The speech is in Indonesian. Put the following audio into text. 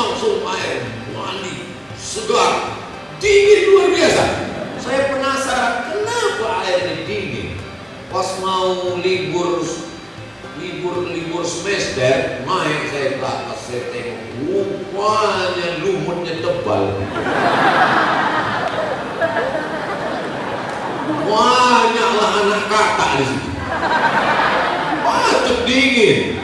langsung air mandi segar, dingin luar biasa. Saya penasaran kenapa airnya dingin. Pas mau libur semester naik saya ke atas, saya tengok rupanya lumutnya tebal. Banyaklah anak kata di situ. Patut dingin.